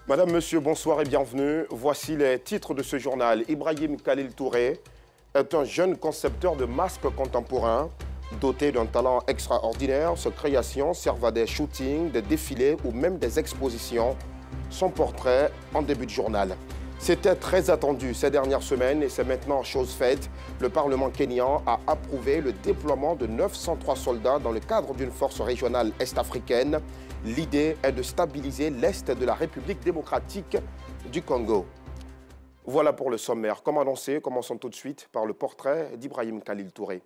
Madame, Monsieur, bonsoir et bienvenue. Voici les titres de ce journal. Ibrahim Khalil Touré est un jeune concepteur de masques contemporains. Doté d'un talent extraordinaire, ses créations servent à des shootings, des défilés ou même des expositions. Son portrait en début de journal. C'était très attendu ces dernières semaines et c'est maintenant chose faite. Le Parlement kényan a approuvé le déploiement de 903 soldats dans le cadre d'une force régionale est-africaine. L'idée est de stabiliser l'Est de la République démocratique du Congo. Voilà pour le sommaire. Comme annoncé, commençons tout de suite par le portrait d'Ibrahim Khalil Touré.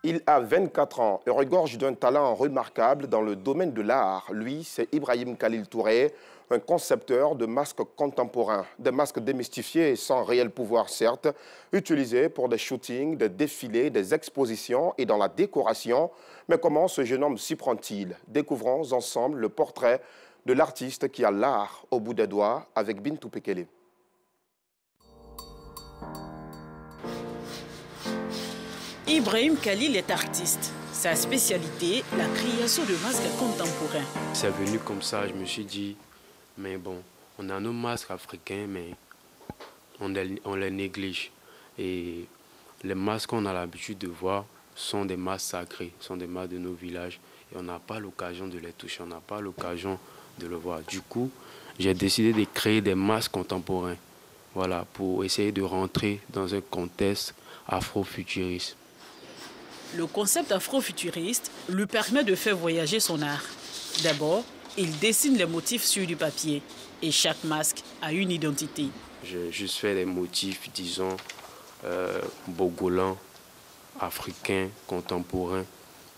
Il a 24 ans et regorge d'un talent remarquable dans le domaine de l'art. Lui, c'est Ibrahim Khalil Touré, un concepteur de masques contemporains, des masques démystifiés et sans réel pouvoir certes, utilisés pour des shootings, des défilés, des expositions et dans la décoration. Mais comment ce jeune homme s'y prend-il? Découvrons ensemble le portrait de l'artiste qui a l'art au bout des doigts avec Bintou Pekele. Ibrahim Khalil est artiste. Sa spécialité, la création de masques contemporains. C'est venu comme ça, je me suis dit, mais bon, on a nos masques africains, mais on les néglige. Et les masques qu'on a l'habitude de voir sont des masques sacrés, sont des masques de nos villages. Et on n'a pas l'occasion de les toucher, on n'a pas l'occasion de le voir. Du coup, j'ai décidé de créer des masques contemporains. Voilà, pour essayer de rentrer dans un contexte afro-futuriste. Le concept afro-futuriste lui permet de faire voyager son art. D'abord, il dessine les motifs sur du papier et chaque masque a une identité. J'ai juste fait des motifs, disons, bogolans, africains, contemporains.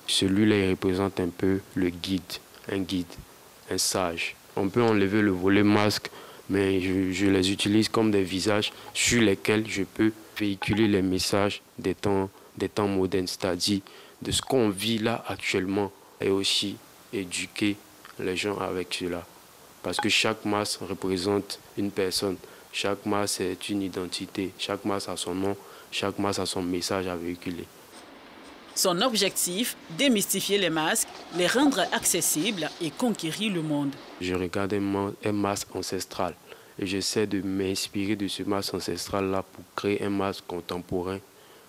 Celui-là, il représente un peu le guide, un sage. On peut enlever le volet masque, mais je les utilise comme des visages sur lesquels je peux véhiculer les messages des temps modernes, c'est-à-dire de ce qu'on vit là actuellement et aussi éduquer les gens avec cela. Parce que chaque masque représente une personne, chaque masque est une identité, chaque masque a son nom, chaque masque a son message à véhiculer. Son objectif, démystifier les masques, les rendre accessibles et conquérir le monde. Je regarde un masque ancestral et j'essaie de m'inspirer de ce masque ancestral-là pour créer un masque contemporain.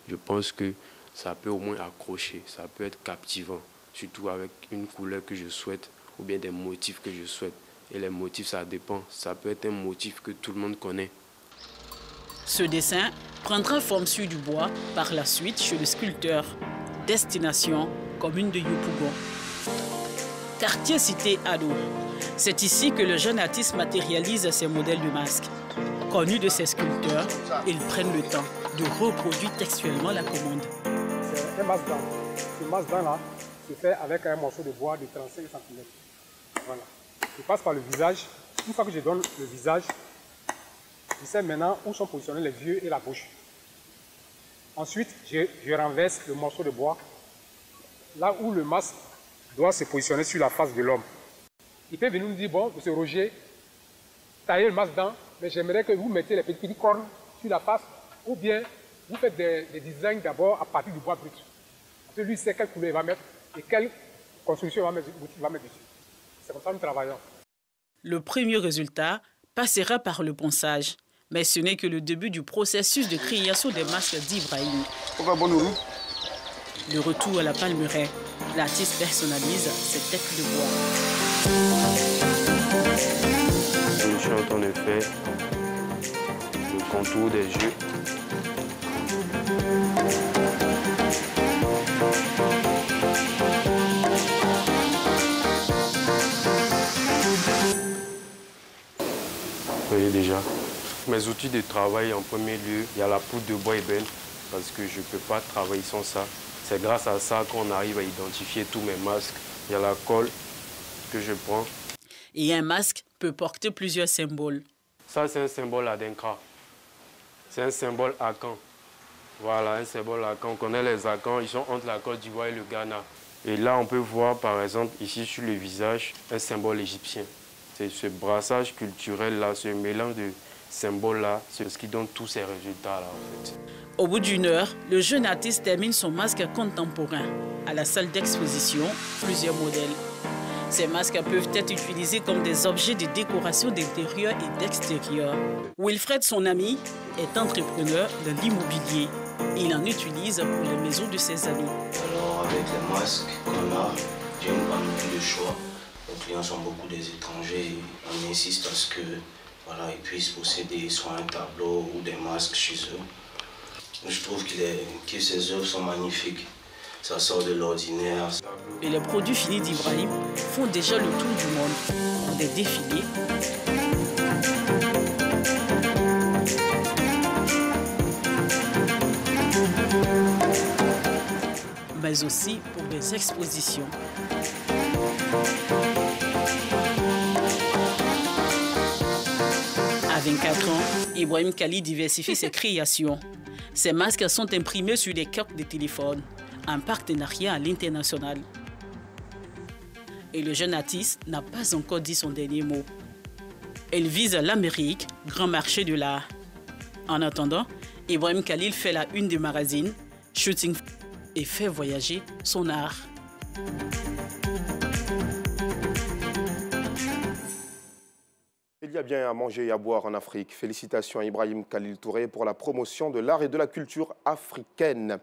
Je pense que ça peut au moins accrocher, ça peut être captivant, surtout avec une couleur que je souhaite ou bien des motifs que je souhaite. Et les motifs, ça dépend. Ça peut être un motif que tout le monde connaît. Ce dessin prendra forme sur du bois par la suite chez le sculpteur. Destination, commune de Yopougon. Quartier cité Ado. C'est ici que le jeune artiste matérialise ses modèles de masques. Connu de ses sculpteurs, ils prennent le temps de reproduire textuellement la commande. C'est un masque dent. Ce masque dent-là se fait avec un morceau de bois de 35 cm. Voilà. Je passe par le visage. Une fois que je donne le visage, je sais maintenant où sont positionnés les yeux et la bouche. Ensuite, je renverse le morceau de bois là où le masque doit se positionner sur la face de l'homme. Il peut venir nous dire, bon, monsieur Roger, taillez le masque dent, mais j'aimerais que vous mettiez les petites cornes sur la face, ou bien vous faites des designs d'abord à partir du bois brut. Parce que lui sait quelle couleur il va mettre et quelle construction il va mettre dessus. C'est comme ça que nous travaillons. Le premier résultat passera par le ponçage. Mais ce n'est que le début du processus de création des masques d'Ibrahim. Le retour à la palmeraie. L'artiste personnalise ses têtes de bois. Je suis en train de faire le contour des yeux. Vous voyez déjà. Mes outils de travail, en premier lieu, il y a la poudre de bois ébène, parce que je ne peux pas travailler sans ça. C'est grâce à ça qu'on arrive à identifier tous mes masques. Il y a la colle que je prends. Et un masque peut porter plusieurs symboles. Ça, c'est un symbole Adinkra. C'est un symbole Akan. Voilà, un symbole Akan. On connaît les Akans, ils sont entre la Côte d'Ivoire et le Ghana. Et là, on peut voir, par exemple, ici sur le visage, un symbole égyptien. C'est ce brassage culturel-là, ce mélange symbole-là, c'est ce qui donne tous ces résultats-là en fait. Au bout d'une heure, le jeune artiste termine son masque contemporain. À la salle d'exposition, plusieurs modèles. Ces masques peuvent être utilisés comme des objets de décoration d'intérieur et d'extérieur. Wilfred, son ami, est entrepreneur de l'immobilier. Il en utilise pour les maisons de ses amis. Alors avec les masques qu'on a, j'ai une panoplie de choix. Les clients sont beaucoup des étrangers. On insiste à ce que voilà, ils puissent posséder soit un tableau ou des masques chez eux. Je trouve que ces œuvres sont magnifiques. Ça sort de l'ordinaire. Et les produits finis d'Ibrahim font déjà le tour du monde. Pour des défilés, mais aussi pour des expositions. À 24 ans, Ibrahim Kali diversifie ses créations. Ses masques sont imprimés sur des coques de téléphone, en partenariat à l'international. Et le jeune artiste n'a pas encore dit son dernier mot. Elle vise l'Amérique, grand marché de l'art. En attendant, Ibrahim Khalil fait la une du magazine, shooting et fait voyager son art. Il y a bien à manger et à boire en Afrique. Félicitations à Ibrahim Khalil Touré pour la promotion de l'art et de la culture africaine.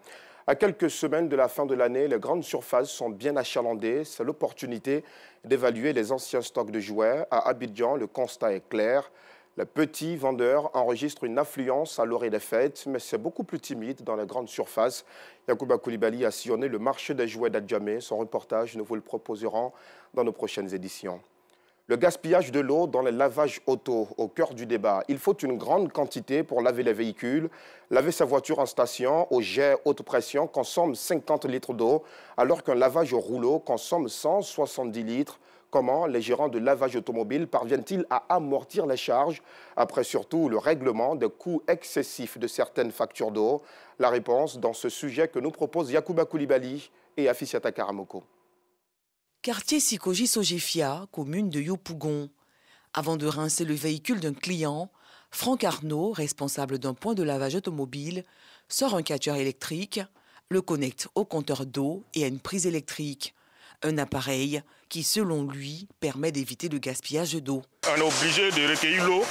À quelques semaines de la fin de l'année, les grandes surfaces sont bien achalandées. C'est l'opportunité d'évaluer les anciens stocks de jouets. À Abidjan, le constat est clair. Les petits vendeurs enregistrent une affluence à l'orée des fêtes, mais c'est beaucoup plus timide dans les grandes surfaces. Yacouba Koulibaly a sillonné le marché des jouets d'Adjamé. Son reportage, nous vous le proposerons dans nos prochaines éditions. Le gaspillage de l'eau dans les lavages auto, au cœur du débat. Il faut une grande quantité pour laver les véhicules. Laver sa voiture en station au jet haute pression consomme 50 litres d'eau, alors qu'un lavage au rouleau consomme 170 litres. Comment les gérants de lavage automobile parviennent-ils à amortir les charges, après surtout le règlement des coûts excessifs de certaines factures d'eau? La réponse dans ce sujet que nous propose Yacouba Koulibaly et Afisiata Karamoko. Quartier Sikoji Sojefia, commune de Yopougon. Avant de rincer le véhicule d'un client, Franck Arnaud, responsable d'un point de lavage automobile, sort un catcheur électrique, le connecte au compteur d'eau et à une prise électrique. Un appareil qui, selon lui, permet d'éviter le gaspillage d'eau. On est obligé de recueillir l'eau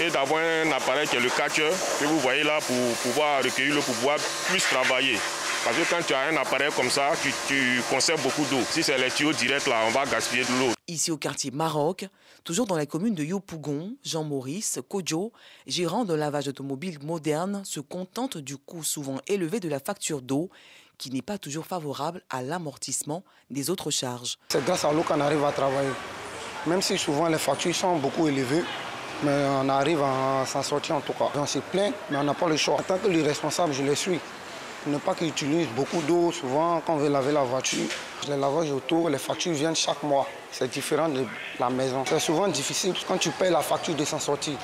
et d'avoir un appareil qui est le catcheur que vous voyez là pour pouvoir recueillir l'eau, pour pouvoir plus travailler. Parce que quand tu as un appareil comme ça, tu conserves beaucoup d'eau. Si c'est les tuyaux directs, là, on va gaspiller de l'eau. Ici au quartier Maroc, toujours dans la commune de Yopougon, Jean-Maurice Kodjo, gérant d'un lavage automobile moderne, se contente du coût souvent élevé de la facture d'eau, qui n'est pas toujours favorable à l'amortissement des autres charges. C'est grâce à l'eau qu'on arrive à travailler. Même si souvent les factures sont beaucoup élevées, mais on arrive à s'en sortir en tout cas. On se plaint, mais on n'a pas le choix. En tant que le responsable, je les suis. Ne pas qu'ils utilisent beaucoup d'eau. Souvent, quand on veut laver la voiture, les lavages autour, les factures viennent chaque mois. C'est différent de la maison. C'est souvent difficile quand tu payes la facture de s'en sortir.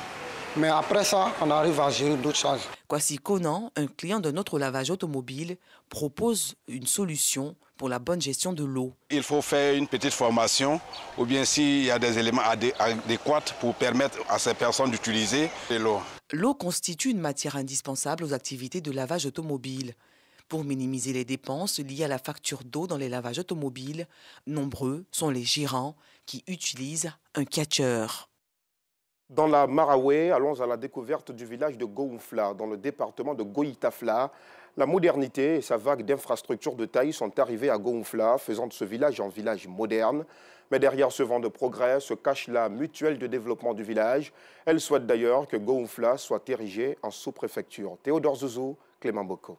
Mais après ça, on arrive à gérer d'autres charges. Kwasi Conan, un client de notre lavage automobile, propose une solution pour la bonne gestion de l'eau. Il faut faire une petite formation, ou bien s'il y a des éléments adéquats pour permettre à ces personnes d'utiliser l'eau. L'eau constitue une matière indispensable aux activités de lavage automobile. Pour minimiser les dépenses liées à la facture d'eau dans les lavages automobiles, nombreux sont les gérants qui utilisent un catcheur. Dans la Maraoué, allons à la découverte du village de Goumfla, dans le département de Goïtafla. La modernité et sa vague d'infrastructures de taille sont arrivées à Goumfla, faisant de ce village un village moderne. Mais derrière ce vent de progrès se cache la mutuelle de développement du village. Elle souhaite d'ailleurs que Goumfla soit érigée en sous-préfecture. Théodore Zouzou, Clément Boko.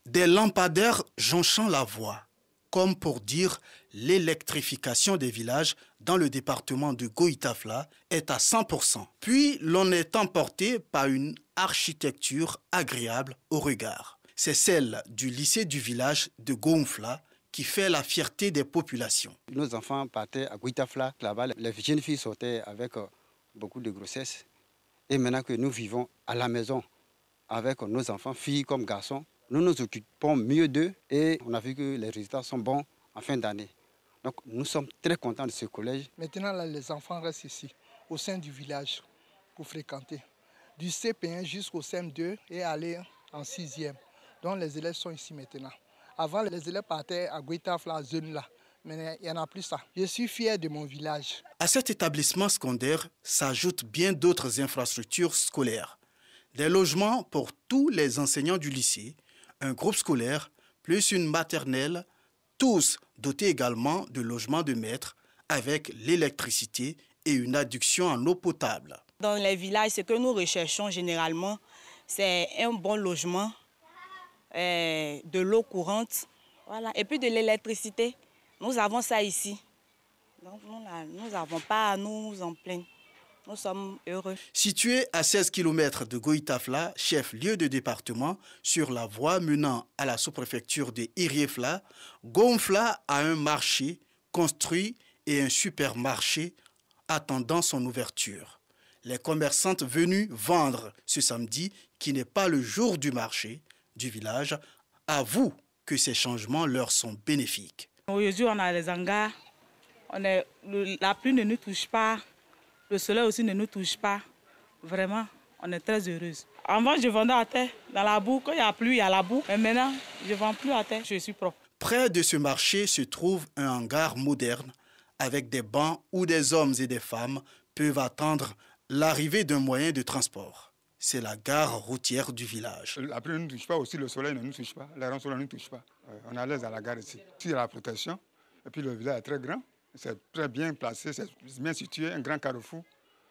Des lampadaires jonchant la voie, comme pour dire l'électrification des villages dans le département de Goïtafla est à 100%. Puis l'on est emporté par une architecture agréable au regard. C'est celle du lycée du village de Goumfla qui fait la fierté des populations. Nos enfants partaient à Goïtafla, là-bas les jeunes filles sortaient avec beaucoup de grossesse. Et maintenant que nous vivons à la maison avec nos enfants, filles comme garçons, nous nous occupons mieux d'eux et on a vu que les résultats sont bons en fin d'année. Donc nous sommes très contents de ce collège. Maintenant, là, les enfants restent ici. au sein du village pour fréquenter. Du CP1 jusqu'au CM2 et aller en 6e. Donc les élèves sont ici maintenant. Avant, les élèves partaient à Goïtafla, zone là. Mais il n'y en a plus ça. Je suis fier de mon village. À cet établissement secondaire s'ajoutent bien d'autres infrastructures scolaires. Des logements pour tous les enseignants du lycée, un groupe scolaire, plus une maternelle, tous dotés également de logements de maîtres avec l'électricité et une adduction en eau potable. Dans les villages, ce que nous recherchons généralement, c'est un bon logement, de l'eau courante, voilà, et puis de l'électricité. Nous avons ça ici. Donc nous n'avons pas à nous en plaindre. Nous sommes heureux. Situé à 16 km de Goïtafla, chef-lieu de département, sur la voie menant à la sous-préfecture de Iriefla, Gonfla a un marché construit et un supermarché attendant son ouverture. Les commerçantes venues vendre ce samedi, qui n'est pas le jour du marché du village, avouent que ces changements leur sont bénéfiques. Aujourd'hui, on a les hangars, la pluie ne nous touche pas, le soleil aussi ne nous touche pas. Vraiment, on est très heureuse. Avant, je vendais à terre, dans la boue. Quand il y a plu, il y a la boue. Mais maintenant, je ne vends plus à terre, je suis propre. Près de ce marché se trouve un hangar moderne avec des bancs où des hommes et des femmes peuvent attendre l'arrivée d'un moyen de transport. C'est la gare routière du village. La pluie ne nous touche pas, aussi le soleil ne nous touche pas, les soleil ne nous touche pas. On est à l'aise à la gare ici. Ici, il y a la protection, et puis le village est très grand, c'est très bien placé, c'est bien situé, un grand carrefour.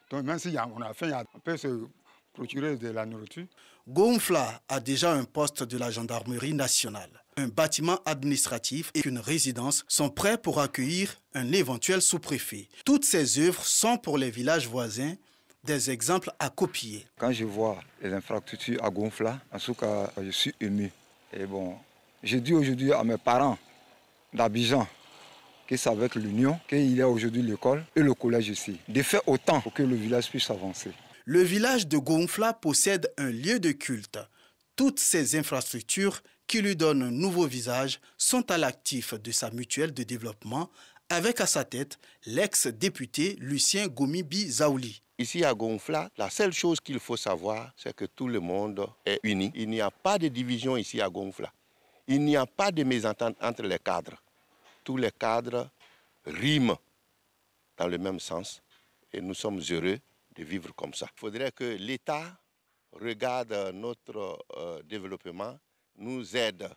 Donc même si on a faim, on peut se procurer de la nourriture. Gonfla a déjà un poste de la gendarmerie nationale. Un bâtiment administratif et une résidence sont prêts pour accueillir un éventuel sous-préfet. Toutes ces œuvres sont pour les villages voisins des exemples à copier. Quand je vois les infrastructures à Gonfla, en tout cas, je suis ému. Et bon, je dis aujourd'hui à mes parents d'Abidjan que c'est avec l'union qu'il y a aujourd'hui l'école et le collège ici. De faire autant pour que le village puisse avancer. Le village de Gonfla possède un lieu de culte. Toutes ces infrastructures qui lui donnent un nouveau visage sont à l'actif de sa mutuelle de développement avec à sa tête l'ex-député Lucien Gomibi Zaouli. Ici à Gonfla, la seule chose qu'il faut savoir, c'est que tout le monde est uni. Il n'y a pas de division ici à Gonfla. Il n'y a pas de mésentente entre les cadres. Tous les cadres riment dans le même sens et nous sommes heureux de vivre comme ça. Il faudrait que l'État regarde notre développement, nous aide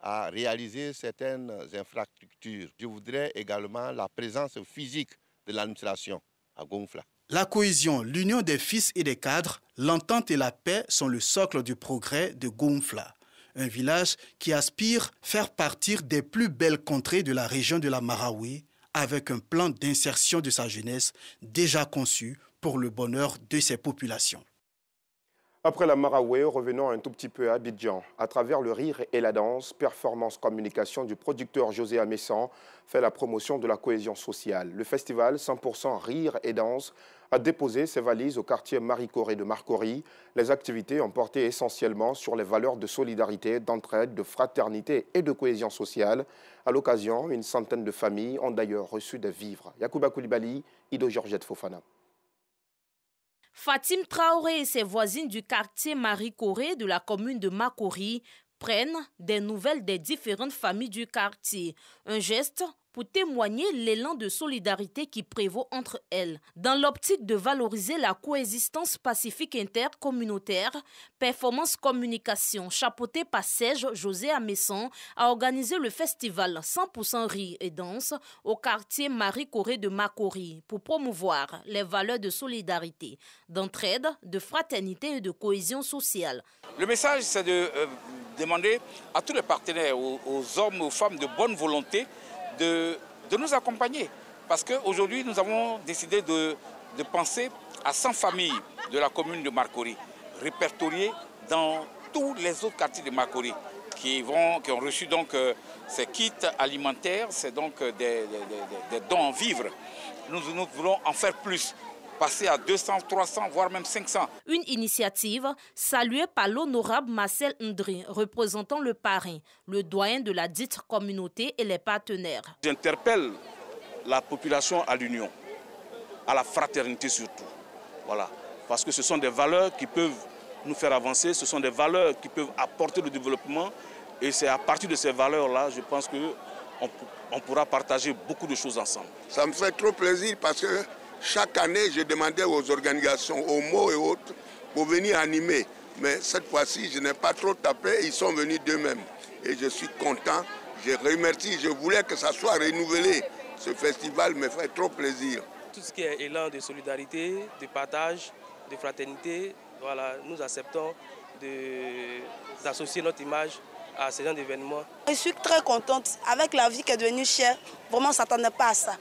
à réaliser certaines infrastructures. Je voudrais également la présence physique de l'administration à Gonfla. La cohésion, l'union des fils et des cadres, l'entente et la paix sont le socle du progrès de Gonfla. Un village qui aspire faire partir des plus belles contrées de la région de la Marawi avec un plan d'insertion de sa jeunesse déjà conçu pour le bonheur de ses populations. Après la Marawi, revenons un tout petit peu à Abidjan. À travers le rire et la danse, Performance Communication du producteur José Amessan fait la promotion de la cohésion sociale. Le festival 100% Rire et Danse a déposé ses valises au quartier Marie-Corée de Marcory. Les activités ont porté essentiellement sur les valeurs de solidarité, d'entraide, de fraternité et de cohésion sociale. À l'occasion, une centaine de familles ont d'ailleurs reçu des vivres. Yacouba Koulibaly, Ido Georgette Fofana. Fatim Traoré et ses voisines du quartier Marie-Corée de la commune de Makori prennent des nouvelles des différentes familles du quartier. Un geste pour témoigner l'élan de solidarité qui prévaut entre elles. Dans l'optique de valoriser la coexistence pacifique intercommunautaire, Performance Communication, chapeautée par Serge José Amessan, a organisé le festival 100% Rire et Danse au quartier Marie-Corée de Makori pour promouvoir les valeurs de solidarité, d'entraide, de fraternité et de cohésion sociale. Le message, c'est de demander à tous les partenaires, aux hommes, aux femmes de bonne volonté, de nous accompagner. Parce qu'aujourd'hui, nous avons décidé de penser à 100 familles de la commune de Marcory, répertoriées dans tous les autres quartiers de Marcory, qui ont reçu donc ces kits alimentaires, c'est donc des dons en vivres. Nous voulons en faire plus, passer à 200, 300, voire même 500. Une initiative saluée par l'honorable Marcel Ndri, représentant le parrain, le doyen de la dite communauté et les partenaires. J'interpelle la population à l'union, à la fraternité surtout. Voilà. Parce que ce sont des valeurs qui peuvent nous faire avancer, ce sont des valeurs qui peuvent apporter le développement. Et c'est à partir de ces valeurs-là, je pense qu'on pourra partager beaucoup de choses ensemble. Ça me fait trop plaisir parce que chaque année, je demandais aux organisations, aux mots et autres, pour venir animer. Mais cette fois-ci, je n'ai pas trop tapé, ils sont venus d'eux-mêmes. Et je suis content, je remercie, je voulais que ça soit renouvelé. Ce festival me fait trop plaisir. Tout ce qui est élan de solidarité, de partage, de fraternité, voilà, nous acceptons d'associer notre image à ce genre d'événements. Je suis très contente. Avec la vie qui est devenue chère, vraiment on ne s'attendait pas à ça.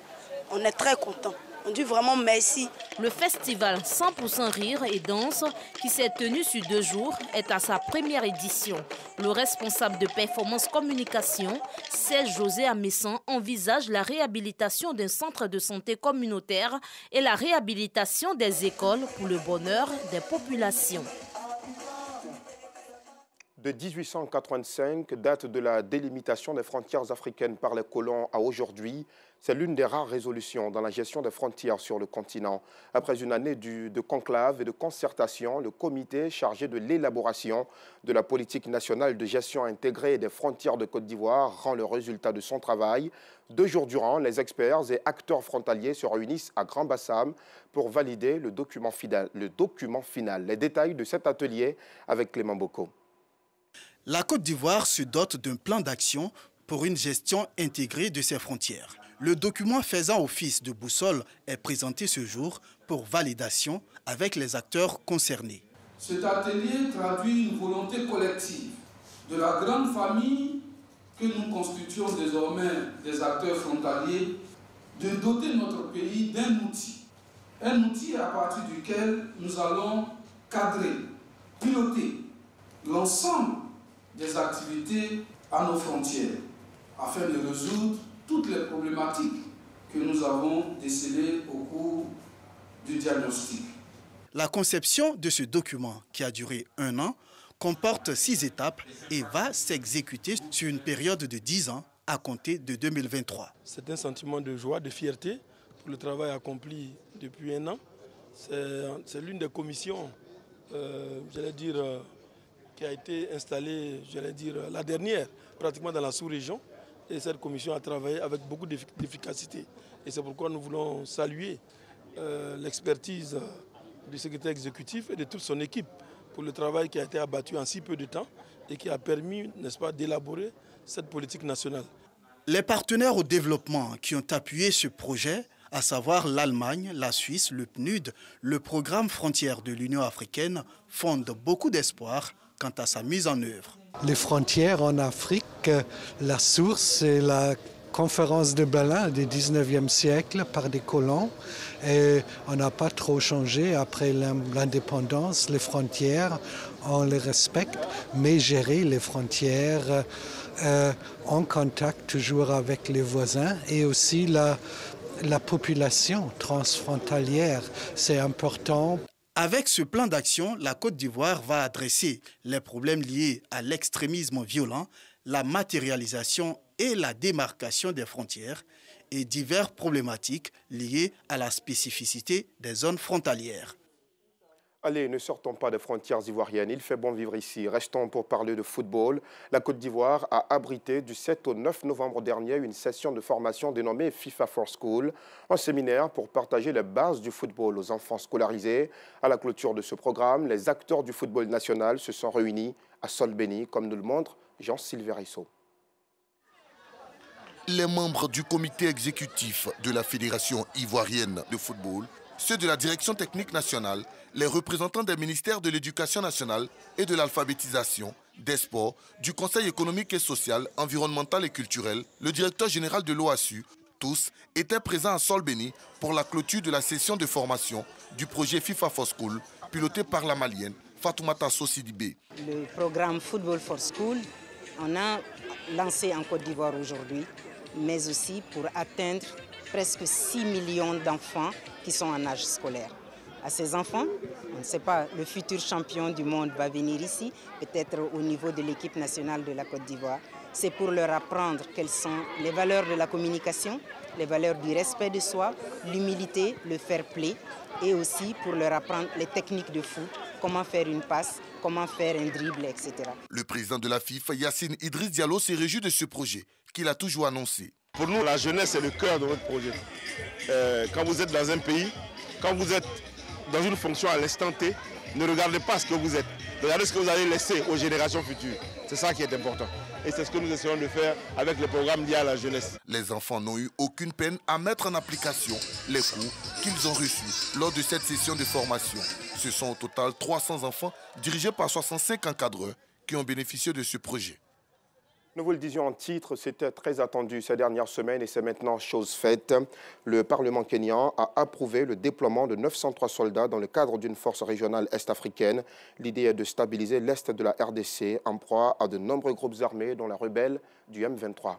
On est très contents. On dit vraiment merci. Le festival 100% Rire et Danse, qui s'est tenu sur 2 jours, est à sa première édition. Le responsable de performance communication, Serge José Amessan, envisage la réhabilitation d'un centre de santé communautaire et la réhabilitation des écoles pour le bonheur des populations. De 1885, date de la délimitation des frontières africaines par les colons à aujourd'hui, c'est l'une des rares résolutions dans la gestion des frontières sur le continent. Après une année de conclave et de concertation, le comité chargé de l'élaboration de la politique nationale de gestion intégrée des frontières de Côte d'Ivoire rend le résultat de son travail. 2 jours durant, les experts et acteurs frontaliers se réunissent à Grand-Bassam pour valider le document final. Les détails de cet atelier avec Clément Boko. La Côte d'Ivoire se dote d'un plan d'action pour une gestion intégrée de ses frontières. Le document faisant office de boussole est présenté ce jour pour validation avec les acteurs concernés. Cet atelier traduit une volonté collective de la grande famille que nous constituons désormais des acteurs frontaliers de doter notre pays d'un outil. Un outil à partir duquel nous allons cadrer, piloter l'ensemble des activités à nos frontières afin de résoudre toutes les problématiques que nous avons décelées au cours du diagnostic. La conception de ce document, qui a duré 1 an, comporte 6 étapes et va s'exécuter sur une période de 10 ans à compter de 2023. C'est un sentiment de joie, de fierté pour le travail accompli depuis 1 an. C'est l'une des commissions, qui a été installée, la dernière, pratiquement dans la sous-région. Et cette commission a travaillé avec beaucoup d'efficacité. Et c'est pourquoi nous voulons saluer l'expertise du secrétaire exécutif et de toute son équipe pour le travail qui a été abattu en si peu de temps et qui a permis, n'est-ce pas, d'élaborer cette politique nationale. Les partenaires au développement qui ont appuyé ce projet, à savoir l'Allemagne, la Suisse, le PNUD, le programme Frontières de l'Union africaine, fondent beaucoup d'espoir quant à sa mise en œuvre. Les frontières en Afrique, la source, c'est la conférence de Berlin du 19e siècle par des colons. Et on n'a pas trop changé après l'indépendance. Les frontières, on les respecte, mais gérer les frontières en contact toujours avec les voisins et aussi la population transfrontalière, c'est important. Avec ce plan d'action, la Côte d'Ivoire va adresser les problèmes liés à l'extrémisme violent, la matérialisation et la démarcation des frontières et diverses problématiques liées à la spécificité des zones frontalières. Allez, ne sortons pas des frontières ivoiriennes, il fait bon vivre ici. Restons pour parler de football. La Côte d'Ivoire a abrité du 7 au 9 novembre dernier une session de formation dénommée FIFA for School, un séminaire pour partager les bases du football aux enfants scolarisés. À la clôture de ce programme, les acteurs du football national se sont réunis à Solbeni, comme nous le montre Jean-Sylvain Rissot. Les membres du comité exécutif de la Fédération ivoirienne de football, ceux de la direction technique nationale, les représentants des ministères de l'Éducation nationale et de l'alphabétisation, des sports, du Conseil économique et social, environnemental et culturel, le directeur général de l'OASU, tous étaient présents à Solbeni pour la clôture de la session de formation du projet FIFA for School, piloté par la Malienne Fatoumata Sossidibé. Le programme Football for School, on a lancé en Côte d'Ivoire aujourd'hui, mais aussi pour atteindre presque 6 millions d'enfants qui sont en âge scolaire. À ces enfants, on ne sait pas, le futur champion du monde va venir ici, peut-être au niveau de l'équipe nationale de la Côte d'Ivoire. c'est pour leur apprendre quelles sont les valeurs de la communication, les valeurs du respect de soi, l'humilité, le fair play, et aussi pour leur apprendre les techniques de foot, comment faire une passe, comment faire un dribble, etc. Le président de la FIFA, Yacine Idriss Diallo, s'est réjoui de ce projet qu'il a toujours annoncé. Pour nous, la jeunesse est le cœur de notre projet. Quand vous êtes dans un pays, quand vous êtes dans une fonction à l'instant T, ne regardez pas ce que vous êtes. Regardez ce que vous allez laisser aux générations futures. C'est ça qui est important. Et c'est ce que nous essayons de faire avec le programme lié à la jeunesse. Les enfants n'ont eu aucune peine à mettre en application les cours qu'ils ont reçus lors de cette session de formation. Ce sont au total 300 enfants dirigés par 65 encadreurs qui ont bénéficié de ce projet. Nous vous le disions en titre, c'était très attendu ces dernières semaines et c'est maintenant chose faite. Le Parlement kényan a approuvé le déploiement de 903 soldats dans le cadre d'une force régionale est-africaine. L'idée est de stabiliser l'est de la RDC en proie à de nombreux groupes armés dont les rebelles du M23.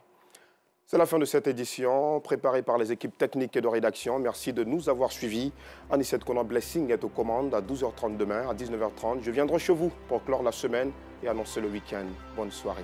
C'est la fin de cette édition, préparée par les équipes techniques et de rédaction. Merci de nous avoir suivis. Anicette Konan Blessing est aux commandes à 12h30 demain, à 19h30. Je viendrai chez vous pour clore la semaine et annoncer le week-end. Bonne soirée.